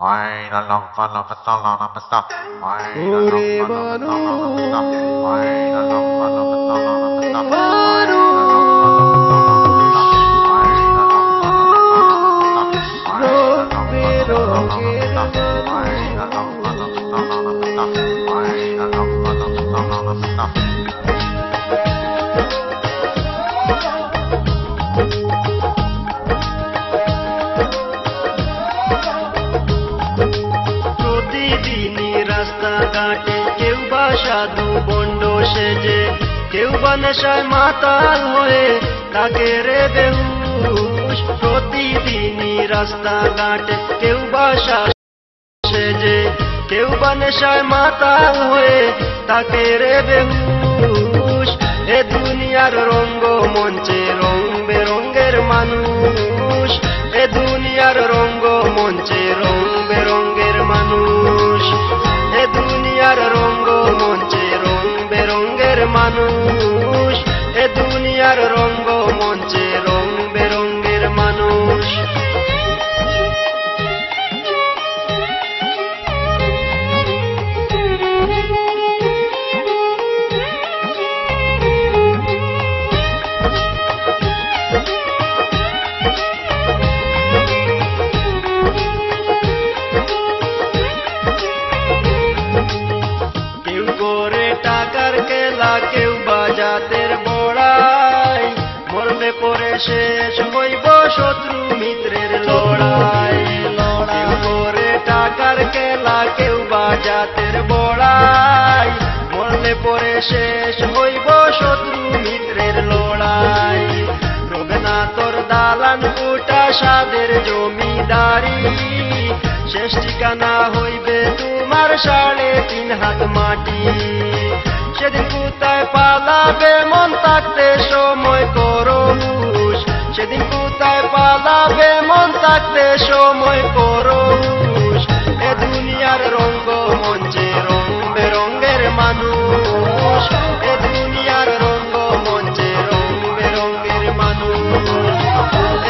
ওরে প্রতিদিনই রাস্তাঘাটে কেউ বা সাধু বন্ড সেজে, কেউ বা নেশায় মাতাল হয়ে থাকে রে বেহুশ। প্রতিদিনই রাস্তাঘাটে কেউ বা সেজে, কেউ বা নেশায় মাতাল হয়ে থাকে রে বেহুশ। এ দুনিয়ার রঙ্গ মঞ্চে রং বেরঙ্গের মানুষ, এ দুনিয়ার রঙ্গ মঞ্চে রং বেরঙ্গের মানুষ, এ দুনিয়ার রঙ্গ মঞ্চে রং বেরঙ্গের মানুষ, এ দুনিয়ার রঙ্গ মঞ্চে রং বেরঙ্গের মানুষ। টাকার খেলা, কেউ বা জাতের বড়াই, মরলে পরে শেষ হইব শত্রু মিত্রের লড়াই। কেউ করে টাকার খেলা, কেউ বা জাতের বড়াই, মরলে পরে শেষ হইব শত্রু মিত্রের লড়াই। রঘুনাথর দালান কোটা সাদের জমিদারি, শেষ ঠিকানা হইবে তোমার 3.5 হাত মাটি। সেদিন কোথায় পালাবে মন থাকতে সময় করো হুঁশ, সেদিন কোথায় পালাবে মন থাকতে সময় করো হুঁশ। এ দুনিয়ার রঙ্গ মঞ্চে রং বেরঙ্গের মানুষ, এ দুনিয়ার রঙ্গ মঞ্চে রং বেরঙ্গের মানুষ,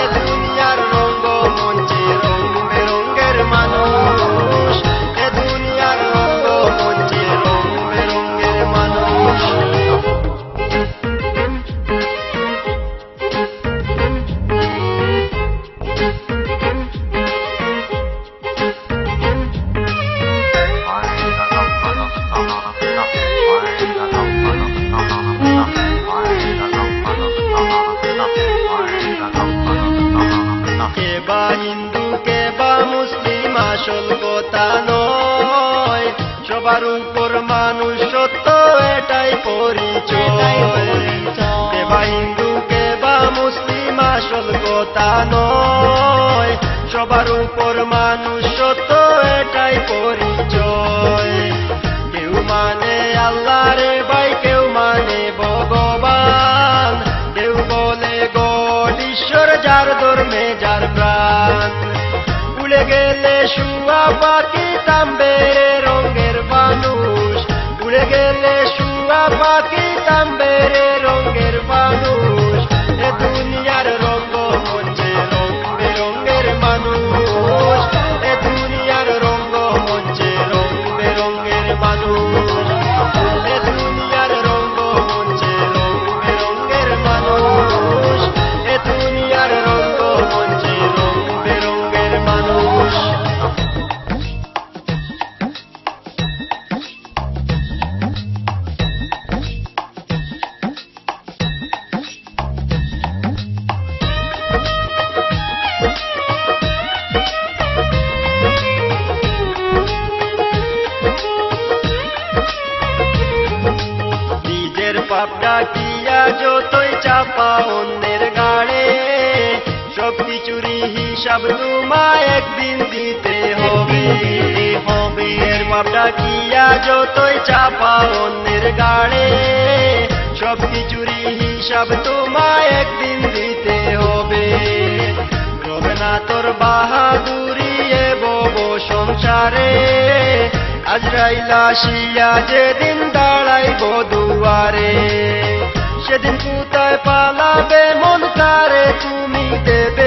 এ দুনিয়ার রঙ্গ মঞ্চে রং বেরঙ্গের মানুষ, এ দুনিয়ার রঙ্গ মঞ্চে রং বেরঙ্গের মানুষ। কেবা হিন্দু কেবা মুসলিম আসল কথা নয়, সবার উপর মানুষ সত্য এটাই পরিচয়। কেবা হিন্দু কেবা মুসলিম আসল কথা নয়, সবার উপর মানুষ সত্য এটাই পরিচয়। কেউ মানে আল্লাহ রে ভাই, কেউ মানে ভগবান, কেউ বলে গড ঈশ্বর, যার ধর্মে যার প্রাণ। উড়ে গেলে শুয়া পাখি তাম্বে রঙের মানুষ, উড়ে গেলে শুয়া পাখি তাম্বে রঙের মানুষ। এ দুনিয়ার রঙ্গ মঞ্চে রং বেরঙ্গের মানুষ, এ দুনিয়ার রঙ্গ মঞ্চে রং বেরঙ্গের মানুষ, এ দুনিয়ার রঙ্গ মঞ্চে রং বেরঙ্গের মানুষ, এ দুনিয়ার রঙ্গ মঞ্চে রং বেরঙ্গের মানুষ। নিজের পাপটা কিয়া যতই চাপা অন্যের গাড়ে, সব কিছুরই হিসাব তোমায় একদিন দিতে হবে। এর পাপটা কিয়া যতই চাপা অন্যের গাড়ে, সব কিছুরই হিসাব তোমায় একদিন দিতে হবে। রঘুনাথর বাহাদুরি এ বব সংসারে, আজরাইল আসিয়া যেদিন দাঁড়াইব দুয়ারে, সেদিন কোথায় পালাবে মন কারে তুমি দেবে